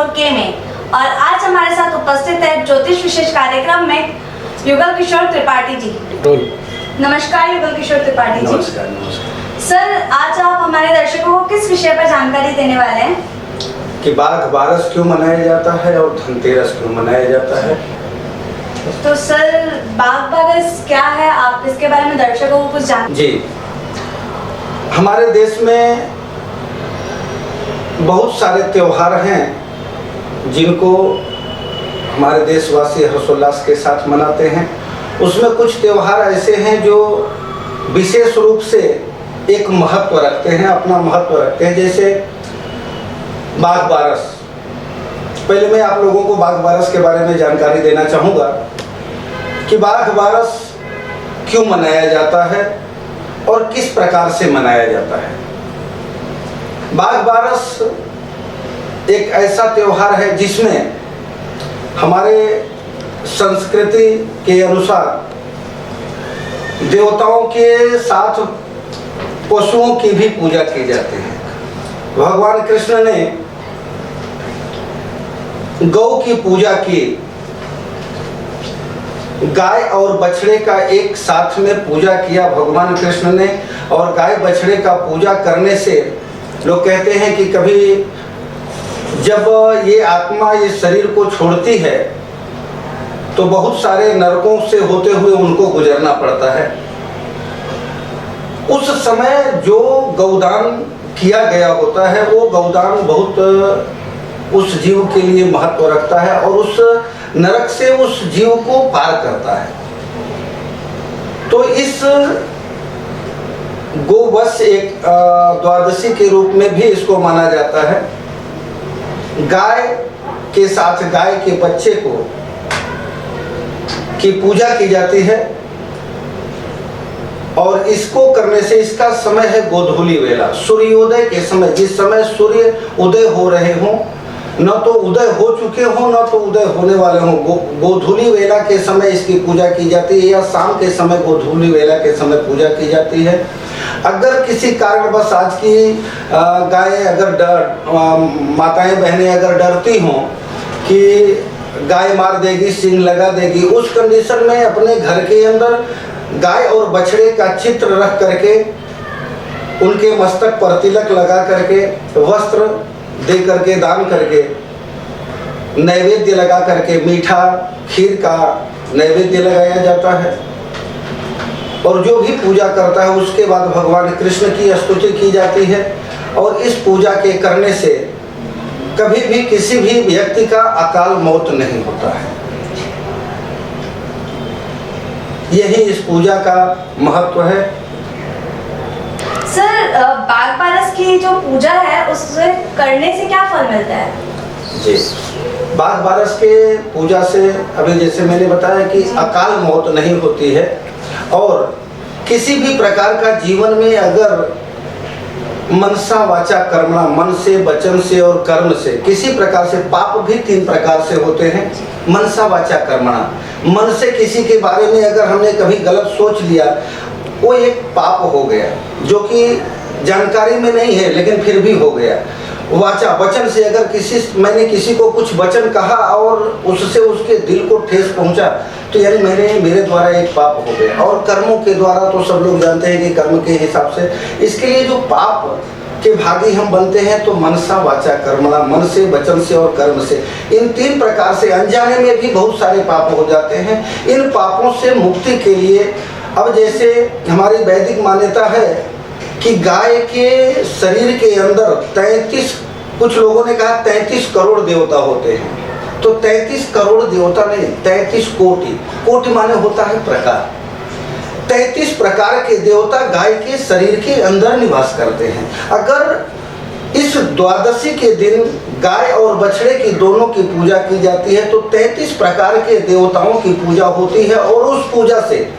किशोर के में। और आज हमारे साथ उपस्थित है ज्योतिष विशेष कार्यक्रम में युगल किशोर त्रिपाठी जी। नमस्कार युगल किशोर त्रिपाठी जी। नमस्कार। नमस्कार सर, आज आप हमारे दर्शकों को किस विषय पर जानकारी देने वाले हैं? कि बाघ बारस क्यों मनाया जाता है और धनतेरस क्यों मनाया जाता है। तो सर, बाघ बारस क्या है, आप इसके बारे में दर्शकों को कुछ जान। जी, हमारे देश में बहुत सारे त्योहार हैं जिनको हमारे देशवासी हर्षोल्लास के साथ मनाते हैं। उसमें कुछ त्योहार ऐसे हैं जो विशेष रूप से एक महत्व रखते हैं, अपना महत्व रखते हैं। जैसे बाघ बारस। पहले मैं आप लोगों को बाघ बारस के बारे में जानकारी देना चाहूँगा कि बाघ बारस क्यों मनाया जाता है और किस प्रकार से मनाया जाता है। बाघ बारस एक ऐसा त्योहार है जिसमें हमारे संस्कृति के अनुसार देवताओं के साथ पशुओं की भी पूजा की जाती है। भगवान कृष्ण ने गौ की पूजा की, गाय और बछड़े का एक साथ में पूजा किया भगवान कृष्ण ने। और गाय बछड़े का पूजा करने से लोग कहते हैं कि कभी जब ये आत्मा ये शरीर को छोड़ती है तो बहुत सारे नरकों से होते हुए उनको गुजरना पड़ता है। उस समय जो गौदान किया गया होता है वो गौदान बहुत उस जीव के लिए महत्व रखता है और उस नरक से उस जीव को पार करता है। तो इस गोवश एक द्वादशी के रूप में भी इसको माना जाता है। गाय के साथ गाय के बच्चे को की पूजा की जाती है और इसको करने से इसका समय है गोधूली वेला, सूर्योदय के समय। जिस समय सूर्य उदय हो रहे हों, न तो उदय हो चुके हों न तो उदय होने वाले हों, गोधूली वेला के समय इसकी पूजा की जाती है या शाम के समय गोधूली वेला के समय पूजा की जाती है। अगर किसी कारणवश आज की गायें अगर माताएं बहनें अगर डरती हों कि गाय मार देगी, सींग लगा देगी, उस कंडीशन में अपने घर के अंदर गाय और बछड़े का चित्र रख करके उनके मस्तक पर तिलक लगा करके वस्त्र दे करके दान करके नैवेद्य लगा करके मीठा खीर का नैवेद्य लगाया जाता है। और जो भी पूजा करता है उसके बाद भगवान कृष्ण की स्तुति की जाती है। और इस पूजा के करने से कभी भी किसी भी व्यक्ति का अकाल मौत नहीं होता है। यही इस पूजा का महत्व है। सर, बाघ बारस की जो पूजा है उससे करने से क्या फल मिलता है? जी, बाघ बारस के पूजा से अभी जैसे मैंने बताया कि अकाल मौत नहीं होती है और किसी भी प्रकार का जीवन में अगर मनसा वाचा कर्मणा, मन से वचन से और कर्म से किसी प्रकार से पाप भी 3 प्रकार से होते हैं। मनसा वाचा कर्मणा, मन से किसी के बारे में अगर हमने कभी गलत सोच लिया वो एक पाप हो गया जो कि जानकारी में नहीं है लेकिन फिर भी हो गया। वाचा, वचन से अगर मैंने किसी को कुछ वचन कहा और उससे उसके दिल को ठेस पहुंचा तो यानी मेरे द्वारा एक पाप हो गया। और कर्मों के द्वारा तो सब लोग जानते हैं कि कर्म के हिसाब से इसके लिए जो पाप के भागी हम बनते हैं तो मनसा वाचा कर्मणा, मन से वचन से और कर्म से, इन 3 प्रकार से अनजाने में भी बहुत सारे पाप हो जाते हैं। इन पापों से मुक्ति के लिए अब जैसे हमारी वैदिक मान्यता है कि गाय के शरीर के अंदर 33, कुछ लोगों ने कहा 33 करोड़ देवता होते हैं। तो 33 करोड़ देवता नहीं, 33 कोटि, कोटि माने होता है प्रकार। 33 प्रकार के देवता गाय के शरीर के अंदर निवास करते हैं। अगर इस द्वादशी के दिन गाय और बछड़े की दोनों की पूजा की जाती है तो 33 प्रकार के देवताओं की पूजा होती है और उस पूजा से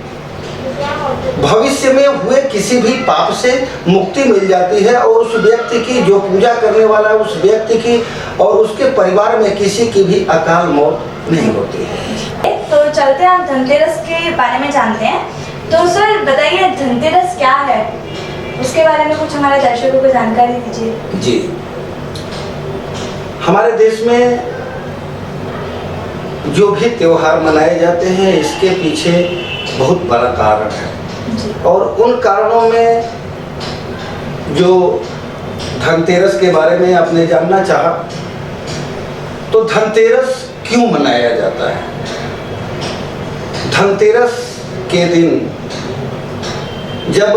भविष्य में हुए किसी भी पाप से मुक्ति मिल जाती है और उस व्यक्ति की, जो पूजा करने वाला है उस व्यक्ति की और उसके परिवार में किसी की भी अकाल मौत नहीं होती है। तो चलते हैं, हम धनतेरस के बारे में जानते हैं। तो सर बताइए, धनतेरस क्या है, उसके बारे में कुछ हमारे दर्शकों को जानकारी दीजिए। जी, हमारे देश में जो भी त्योहार मनाए जाते हैं इसके पीछे बहुत बड़ा कारण है, और उन कारणों में जो धनतेरस के बारे में आपने जानना चाहा, तो धनतेरस क्यों मनाया जाता है। धनतेरस के दिन जब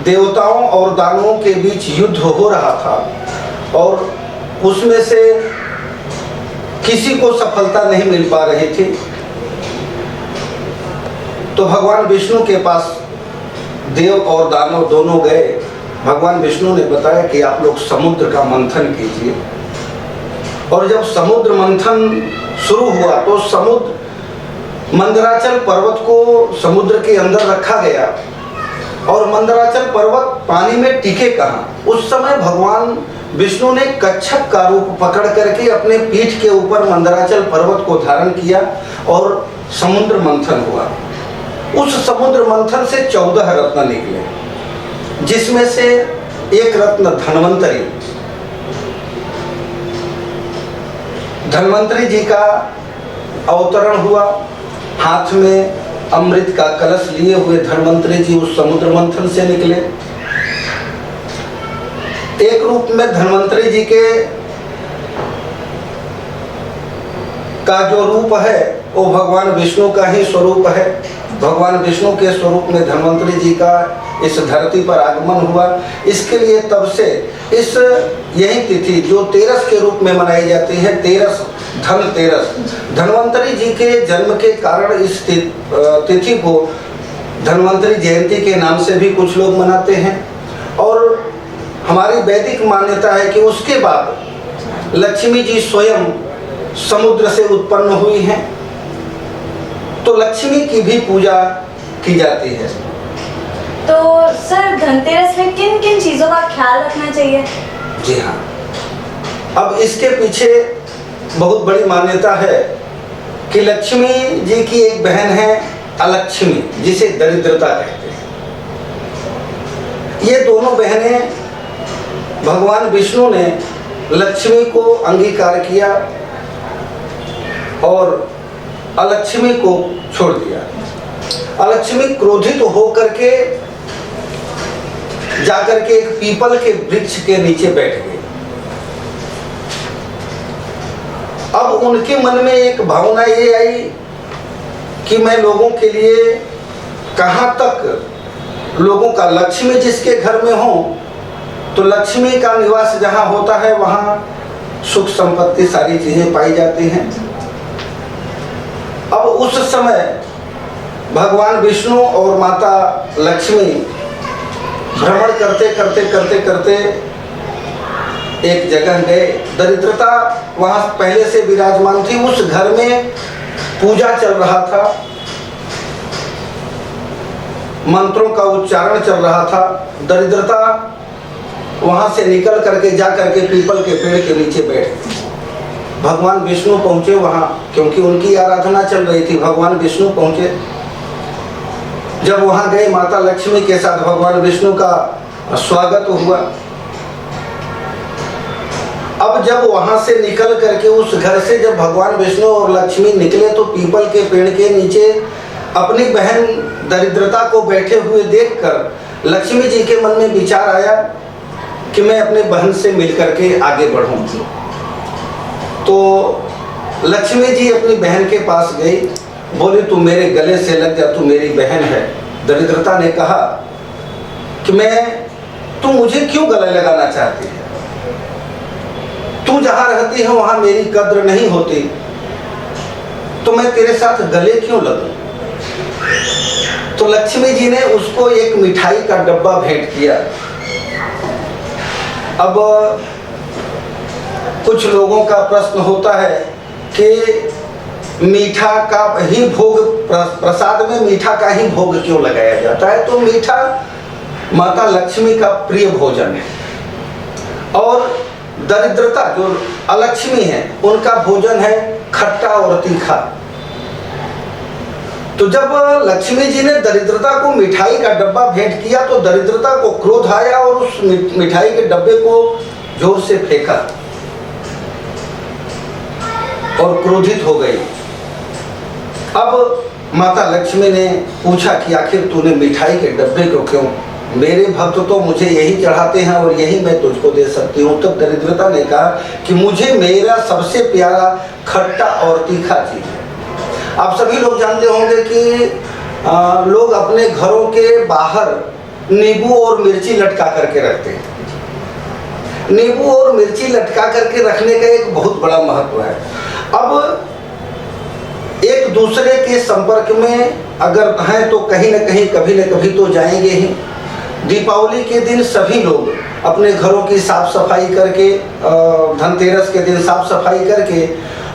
देवताओं और दानवों के बीच युद्ध हो रहा था और उसमें से किसी को सफलता नहीं मिल पा रही थी, तो भगवान विष्णु के पास देव और दानव दोनों गए। भगवान विष्णु ने बताया कि आप लोग समुद्र का मंथन कीजिए, और जब समुद्र मंथन शुरू हुआ तो समुद्र मंदराचल पर्वत को समुद्र के अंदर रखा गया, और मंदराचल पर्वत पानी में टिके कहाँ। उस समय भगवान विष्णु ने कच्छप का रूप पकड़ करके अपने पीठ के ऊपर मंदराचल पर्वत को धारण किया और समुद्र मंथन हुआ। उस समुद्र मंथन से 14 रत्न निकले, जिसमें से एक रत्न धन्वंतरी। धन्वंतरी जी का अवतरण हुआ, हाथ में अमृत का कलश लिए हुए धन्वंतरी जी उस समुद्र मंथन से निकले। एक रूप में धन्वंतरी जी का जो रूप है वो भगवान विष्णु का ही स्वरूप है। भगवान विष्णु के स्वरूप में धन्वंतरी जी का इस धरती पर आगमन हुआ। इसके लिए तब से इस यही तिथि जो तेरस के रूप में मनाई जाती है, तेरस धनतेरस, धन्वंतरी जी के जन्म के कारण इस तिथि को धन्वंतरी जयंती के नाम से भी कुछ लोग मनाते हैं। और हमारी वैदिक मान्यता है कि उसके बाद लक्ष्मी जी स्वयं समुद्र से उत्पन्न हुई हैं, तो लक्ष्मी की भी पूजा की जाती है। तो सर, धनतेरस में किन किन चीज़ों का ख्याल रखना चाहिए? जी हाँ, अब इसके पीछे बहुत बड़ी मान्यता है कि लक्ष्मी जी की एक बहन है अलक्ष्मी, जिसे दरिद्रता कहते हैं। ये दोनों बहनें भगवान विष्णु ने लक्ष्मी को अंगीकार किया और अलक्ष्मी को छोड़ दिया। अलक्ष्मी क्रोधित होकर के जाकर के एक पीपल के वृक्ष के नीचे बैठ गई। अब उनके मन में एक भावना ये आई कि मैं लोगों के लिए कहाँ तक लोगों का, लक्ष्मी जिसके घर में हो तो लक्ष्मी का निवास जहाँ होता है वहाँ सुख संपत्ति सारी चीजें पाई जाती हैं। अब उस समय भगवान विष्णु और माता लक्ष्मी भ्रमण करते एक जगह गए। दरिद्रता वहाँ पहले से विराजमान थी। उस घर में पूजा चल रहा था, मंत्रों का उच्चारण चल रहा था। दरिद्रता वहाँ से निकल करके जा करके पीपल के पेड़ के नीचे बैठ गई। भगवान विष्णु पहुँचे वहाँ, क्योंकि उनकी आराधना चल रही थी। भगवान विष्णु पहुँचे, जब वहाँ गए माता लक्ष्मी के साथ भगवान विष्णु का स्वागत हुआ। अब जब वहाँ से निकल करके उस घर से जब भगवान विष्णु और लक्ष्मी निकले तो पीपल के पेड़ के नीचे अपनी बहन दरिद्रता को बैठे हुए देखकर लक्ष्मी जी के मन में विचार आया कि मैं अपने बहन से मिल करके आगे बढ़ूंगी। तो लक्ष्मी जी अपनी बहन के पास गई, बोली तू मेरे गले से लग जा, तू मेरी बहन है। दरिद्रता ने कहा कि तू मुझे क्यों गले लगाना चाहती है? तू जहाँ रहती है वहाँ मेरी कद्र नहीं होती, तो मैं तेरे साथ गले क्यों लगूं? तो लक्ष्मी जी ने उसको एक मिठाई का डब्बा भेंट किया। अब कुछ लोगों का प्रश्न होता है कि मीठा का ही भोग, प्रसाद में मीठा का ही भोग क्यों लगाया जाता है? तो मीठा माता लक्ष्मी का प्रिय भोजन है, और दरिद्रता जो अलक्ष्मी है उनका भोजन है खट्टा और तीखा। तो जब लक्ष्मी जी ने दरिद्रता को मिठाई का डब्बा भेंट किया तो दरिद्रता को क्रोध आया और उस मिठाई के डब्बे को जोर से फेंका। और क्रोधित हो गई। अब माता लक्ष्मी ने पूछा कि आखिर तूने मिठाई के डब्बे को क्यों, मेरे भक्त तो मुझे यही चढ़ाते हैं और यही मैं तुझको दे सकती हूँ। तब दरिद्रता ने कहा कि मुझे मेरा सबसे प्यारा खट्टा और तीखा चीज है। आप सभी लोग जानते होंगे कि लोग अपने घरों के बाहर नींबू और मिर्ची लटका करके रखते हैं। नींबू और मिर्ची लटका करके रखने का एक बहुत बड़ा महत्व है। अब एक दूसरे के संपर्क में अगर हैं तो कहीं न कहीं कभी न कभी तो जाएंगे ही। दीपावली के दिन सभी लोग अपने घरों की साफ सफाई करके, धनतेरस के दिन साफ सफाई करके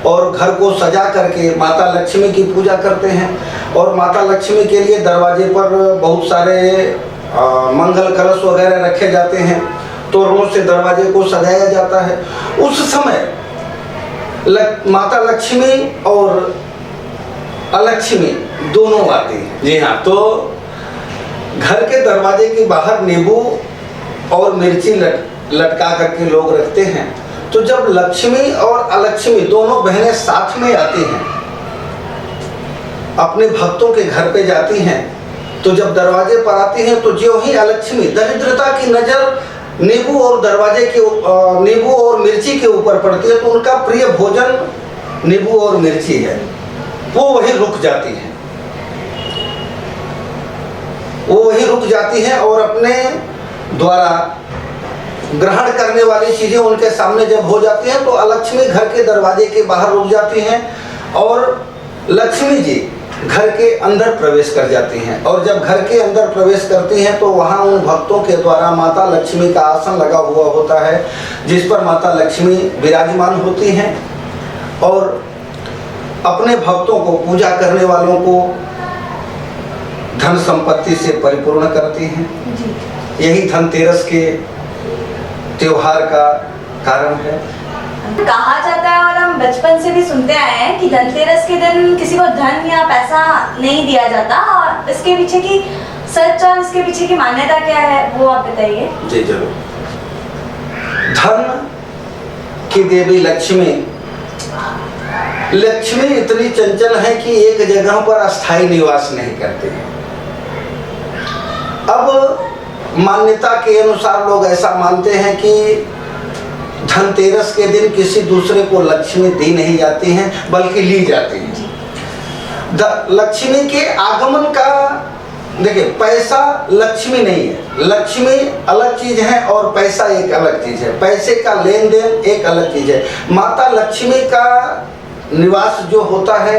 और घर को सजा करके माता लक्ष्मी की पूजा करते हैं। और माता लक्ष्मी के लिए दरवाजे पर बहुत सारे मंगल कलश वगैरह रखे जाते हैं, तोरणों से दरवाजे को सजाया जाता है। उस समय माता लक्ष्मी और अलक्ष्मी दोनों आती हैं। जी हाँ, तो घर के दरवाजे के बाहर नींबू और मिर्ची लटका करके लोग रखते हैं। तो जब लक्ष्मी और अलक्ष्मी दोनों बहनें साथ में आती हैं, अपने भक्तों के घर पे जाती हैं, तो जब दरवाजे पर आती हैं तो जो ही अलक्ष्मी दरिद्रता की नजर नींबू और नींबू और मिर्ची के ऊपर पड़ती है, तो उनका प्रिय भोजन नींबू और मिर्ची है, वो वहीं रुक जाती है। वो वहीं रुक जाती हैं और अपने द्वारा ग्रहण करने वाली चीजें उनके सामने जब हो जाती हैं तो अलक्ष्मी घर के दरवाजे के बाहर रुक जाती हैं और लक्ष्मी जी घर के अंदर प्रवेश कर जाती हैं। और जब घर के अंदर प्रवेश करती हैं तो वहाँ उन भक्तों के द्वारा माता लक्ष्मी का आसन लगा हुआ होता है, जिस पर माता लक्ष्मी विराजमान होती हैं और अपने भक्तों को, पूजा करने वालों को धन संपत्ति से परिपूर्ण करती हैं। यही धनतेरस के त्योहार का कारण है। कहा जाता है और हम बचपन से भी सुनते आए हैं कि धनतेरस के दिन किसी को धन या पैसा नहीं दिया जाता, और इसके पीछे की सच और इसके पीछे की मान्यता क्या है वो आप बताइए। जी जरूर। धन की देवी लक्ष्मी इतनी चंचल है कि एक जगह पर अस्थायी निवास नहीं करती है। अब मान्यता के अनुसार लोग ऐसा मानते हैं कि धनतेरस के दिन किसी दूसरे को लक्ष्मी दी नहीं जाती हैं, बल्कि ली जाती है। लक्ष्मी के आगमन का, देखिए, पैसा लक्ष्मी नहीं है, लक्ष्मी अलग चीज है और पैसा एक अलग चीज है। पैसे का लेन देन एक अलग चीज है। माता लक्ष्मी का निवास जो होता है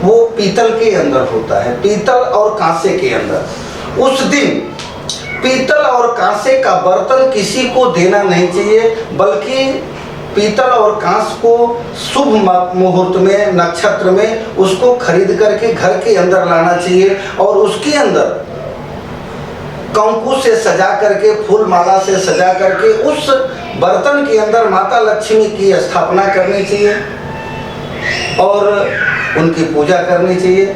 वो पीतल के अंदर होता है, पीतल और कांसे के अंदर। उस दिन पीतल और कांसे का बर्तन किसी को देना नहीं चाहिए, बल्कि पीतल और कांस को शुभ मुहूर्त में, नक्षत्र में उसको खरीद करके घर के अंदर लाना चाहिए और उसके अंदर कंकु से सजा करके, फूल माला से सजा करके उस बर्तन के अंदर माता लक्ष्मी की स्थापना करनी चाहिए और उनकी पूजा करनी चाहिए।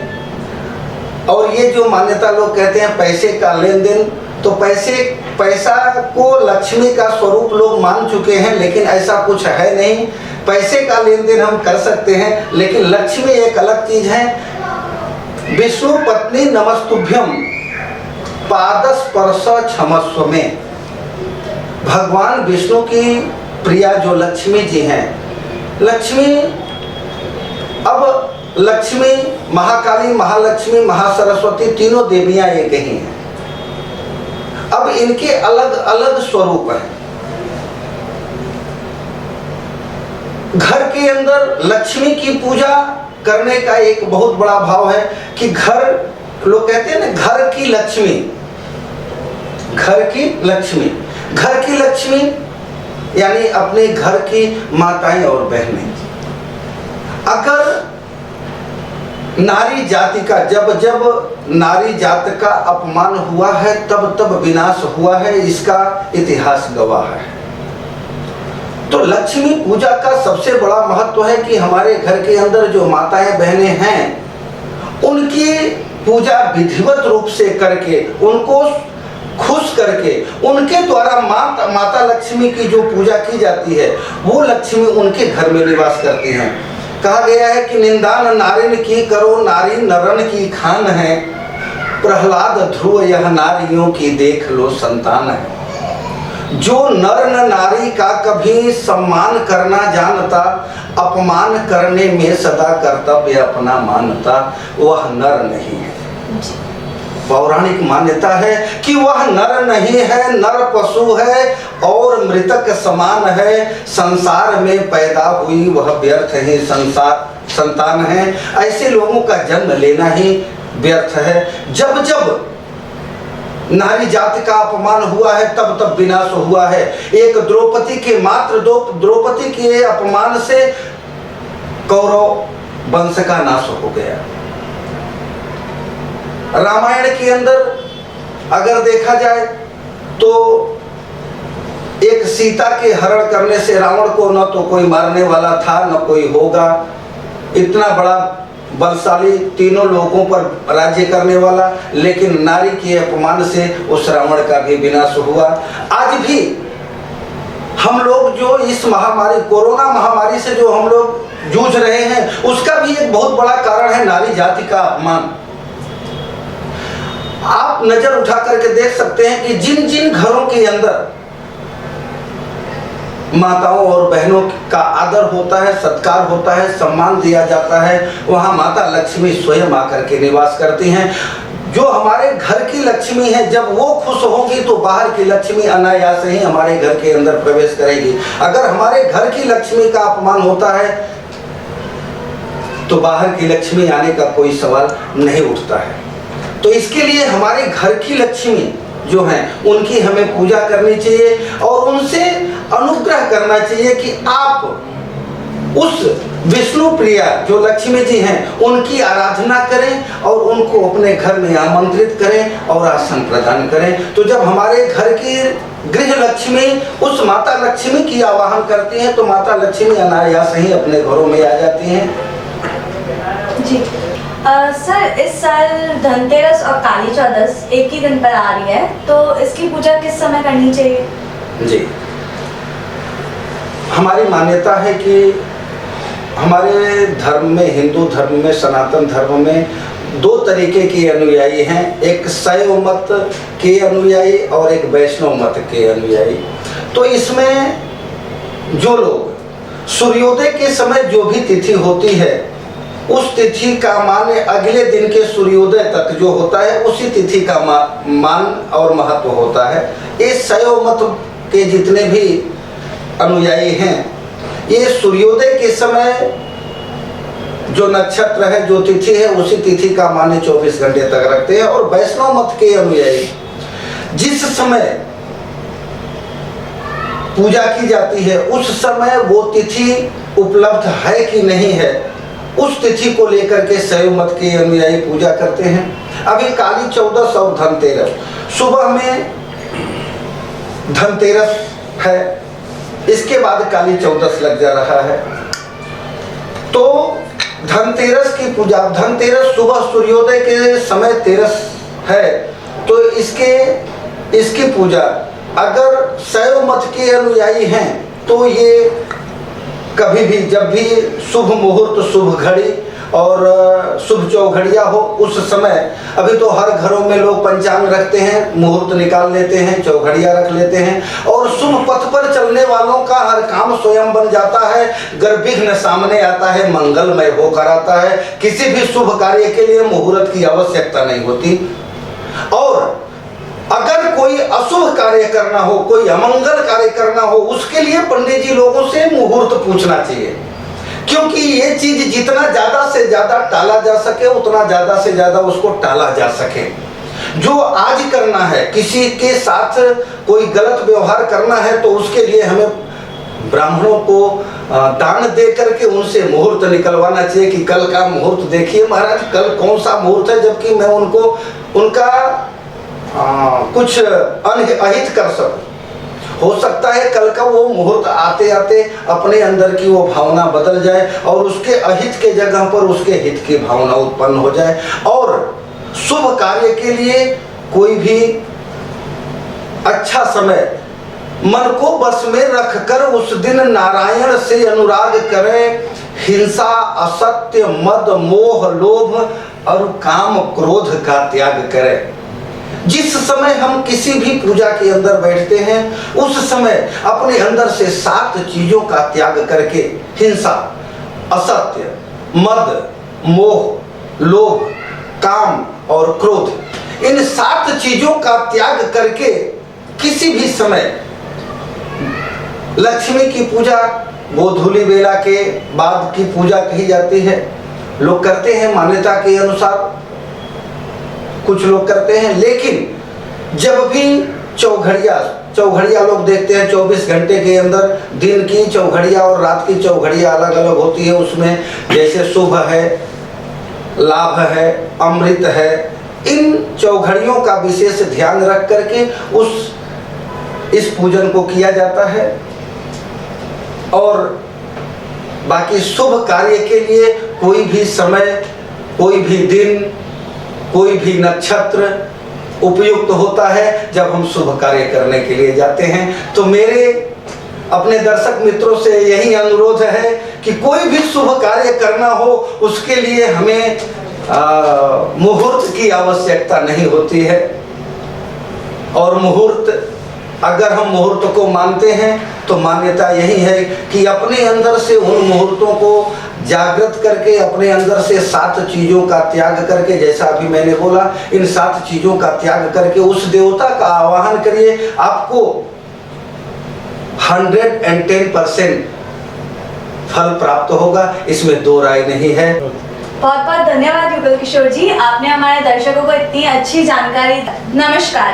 और ये जो मान्यता लोग कहते हैं पैसे का लेन देन, तो पैसा को लक्ष्मी का स्वरूप लोग मान चुके हैं, लेकिन ऐसा कुछ है नहीं। पैसे का लेन देन हम कर सकते हैं, लेकिन लक्ष्मी एक अलग चीज है। विष्णु पत्नी नमस्तुभ्यम पादस्पर्श क्षमस्व में भगवान विष्णु की प्रिया जो लक्ष्मी जी हैं, अब लक्ष्मी, महाकाली, महालक्ष्मी, महासरस्वती तीनों देवियां एक ही हैं। अब इनके अलग अलग स्वरूप हैं। घर के अंदर लक्ष्मी की पूजा करने का एक बहुत बड़ा भाव है कि घर, लोग कहते हैं ना, घर की लक्ष्मी, घर की लक्ष्मी, घर की लक्ष्मी यानी अपने घर की माताएं और बहनें। अगर नारी जाति का, जब नारी जाति का अपमान हुआ है तब विनाश हुआ है, इसका इतिहास गवाह है। तो लक्ष्मी पूजा का सबसे बड़ा महत्व है कि हमारे घर के अंदर जो माताएं बहनें हैं उनकी पूजा विधिवत रूप से करके, उनको खुश करके, उनके द्वारा माता लक्ष्मी की जो पूजा की जाती है वो लक्ष्मी उनके घर में निवास करती हैं। कहा गया है कि निंदान नारिन की करो, नारी नरन की खान है, प्रहलाद ध्रुव यह नारियों की देख लो संतान है। जो नर न नारी का कभी सम्मान करना जानता, अपमान करने में सदा कर्तव्य अपना मानता, वह नर नहीं है। पौराणिक मान्यता है कि वह नर नहीं है, नर पशु है और मृतक समान है। संसार में पैदा हुई वह व्यर्थ ही संतान है। ऐसे लोगों का जन्म लेना ही व्यर्थ है। जब जब नारी जाति का अपमान हुआ है तब तब विनाश हुआ है। एक द्रौपदी के मात्र द्रौपदी के अपमान से कौरव वंश का नाश हो गया। रामायण के अंदर अगर देखा जाए तो एक सीता के हरण करने से रावण को न तो कोई मारने वाला था न कोई होगा। इतना बड़ा बलशाली, तीनों लोगों पर राज्य करने वाला, लेकिन नारी के अपमान से उस रावण का भी विनाश हुआ। आज भी हम लोग जो इस महामारी, कोरोना महामारी से जो हम लोग जूझ रहे हैं, उसका भी एक बहुत बड़ा कारण है नारी जाति का अपमान। आप नजर उठा करके देख सकते हैं कि जिन जिन घरों के अंदर माताओं और बहनों का आदर होता है, सत्कार होता है, सम्मान दिया जाता है, वहाँ माता लक्ष्मी स्वयं आकर के निवास करती हैं। जो हमारे घर की लक्ष्मी है, जब वो खुश होगी तो बाहर की लक्ष्मी अनायास ही हमारे घर के अंदर प्रवेश करेगी। अगर हमारे घर की लक्ष्मी का अपमान होता है तो बाहर की लक्ष्मी आने का कोई सवाल नहीं उठता है। तो इसके लिए हमारे घर की लक्ष्मी जो हैं उनकी हमें पूजा करनी चाहिए और उनसे अनुग्रह करना चाहिए कि आप उस विष्णु प्रिया जो लक्ष्मी जी हैं उनकी आराधना करें और उनको अपने घर में आमंत्रित करें और आसन प्रदान करें। तो जब हमारे घर की गृह लक्ष्मी उस माता लक्ष्मी की आवाहन करती हैं तो माता लक्ष्मी अनायास ही अपने घरों में आ जाती हैं। जी सर, इस साल धनतेरस और काली चौदस एक ही दिन पर आ रही है, तो इसकी पूजा किस समय करनी चाहिए? जी, हमारी मान्यता है कि हमारे धर्म में, हिंदू धर्म में, सनातन धर्म में दो तरीके के अनुयायी हैं। एक शैव मत के अनुयायी और एक वैष्णव मत के अनुयायी। तो इसमें जो लोग सूर्योदय के समय जो भी तिथि होती है उस तिथि का मान अगले दिन के सूर्योदय तक जो होता है उसी तिथि का मान और महत्व होता है। ये शैव मत के जितने भी अनुयायी हैं ये सूर्योदय के समय जो नक्षत्र है, जो तिथि है, उसी तिथि का मान 24 घंटे तक रखते हैं। और वैष्णव मत के अनुयायी जिस समय पूजा की जाती है उस समय वो तिथि उपलब्ध है कि नहीं है, उस तिथि को लेकर के शैव मत के अनुयायी पूजा करते हैं। अभी काली चौदस और धनतेरस, सुबह में धनतेरस है, इसके बाद काली चौदस लग जा रहा है। तो धनतेरस की पूजा, धनतेरस सुबह सूर्योदय के समय तेरस है, तो इसकी पूजा अगर शैव मत के अनुयायी हैं तो ये कभी भी, जब भी शुभ मुहूर्त, शुभ घड़ी और शुभ चौघड़िया हो उस समय, अभी तो हर घरों में लोग पंचांग रखते हैं, मुहूर्त निकाल लेते हैं, चौघड़िया रख लेते हैं और शुभ पथ पर चलने वालों का हर काम स्वयं बन जाता है। गर्विघ्न सामने आता है, मंगलमय होकर आता है। किसी भी शुभ कार्य के लिए मुहूर्त की आवश्यकता नहीं होती। और अगर कोई अशुभ कार्य करना हो, कोई अमंगल कार्य करना हो, उसके लिए पंडित जी लोगों से मुहूर्त पूछना चाहिए, क्योंकि ये चीज जितना ज्यादा से ज्यादा टाला जा सके उतना ज्यादा से ज्यादा उसको टाला जा सके। जो आज करना है, किसी के साथ कोई गलत व्यवहार करना है तो उसके लिए हमें ब्राह्मणों को दान दे करके उनसे मुहूर्त निकलवाना चाहिए कि कल का मुहूर्त देखिए महाराज, कल कौन सा मुहूर्त है, जबकि मैं उनका कुछ अहित कर सकूं। हो सकता है कल का वो मुहूर्त आते आते अपने अंदर की वो भावना बदल जाए और उसके अहित के जगह पर उसके हित की भावना उत्पन्न हो जाए। और शुभ कार्य के लिए कोई भी अच्छा समय मन को बस में रखकर उस दिन नारायण से अनुराग करें, हिंसा, असत्य, मद, मोह, लोभ और काम क्रोध का त्याग करें। जिस समय हम किसी भी पूजा के अंदर बैठते हैं उस समय अपने अंदर से 7 चीजों का त्याग करके हिंसा, असत्य, मद, मोह, लोभ, काम और क्रोध, इन 7 चीजों का त्याग करके किसी भी समय लक्ष्मी की पूजा गोधूली बेला के बाद की पूजा कही जाती है। लोग करते हैं मान्यता के अनुसार, कुछ लोग करते हैं, लेकिन जब भी चौघड़िया लोग देखते हैं 24 घंटे के अंदर दिन की चौघड़िया और रात की चौघड़िया अलग अलग होती है। उसमें जैसे शुभ है, लाभ है, अमृत है, इन चौघड़ियों का विशेष ध्यान रख करके इस पूजन को किया जाता है। और बाकी शुभ कार्य के लिए कोई भी समय, कोई भी दिन, कोई भी नक्षत्र उपयुक्त होता है जब हम शुभ कार्य करने के लिए जाते हैं। तो मेरे अपने दर्शक मित्रों से यही अनुरोध है कि कोई भी शुभ कार्य करना हो उसके लिए हमें मुहूर्त की आवश्यकता नहीं होती है। और मुहूर्त, अगर हम मुहूर्त को मानते हैं तो मान्यता यही है कि अपने अंदर से उन मुहूर्तों को जागृत करके, अपने अंदर से 7 चीज़ों का त्याग करके, जैसा अभी मैंने बोला, इन 7 चीज़ों का त्याग करके उस देवता का आवाहन करिए। आपको 110% फल प्राप्त होगा, इसमें 2 राय नहीं है। बहुत बहुत धन्यवाद युगल किशोर जी, आपने हमारे दर्शकों को इतनी अच्छी जानकारी दी। नमस्कार।